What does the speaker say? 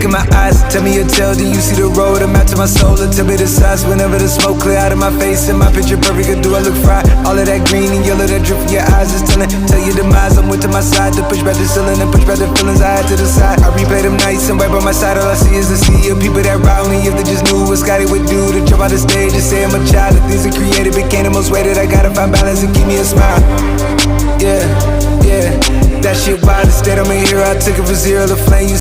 Look in my eyes, tell me your tale, do you see the road? I'm out to my soul, and tell me the size. Whenever the smoke clear out of my face and my picture perfect, or do I look fried? All of that green and yellow that drip from your eyes is telling. Tell your demise, I'm with to my side, to push back the ceiling and push back the feelings I had to the side. I replay them nights and right by my side, all I see is the sea of people that ride me. If they just knew what Scotty would do to jump out the stage and say I'm a child. The things are created became the most weighted. I gotta find balance and keep me a smile. Yeah, that shit wild. Instead I'm a hero, I took it from zero to flame.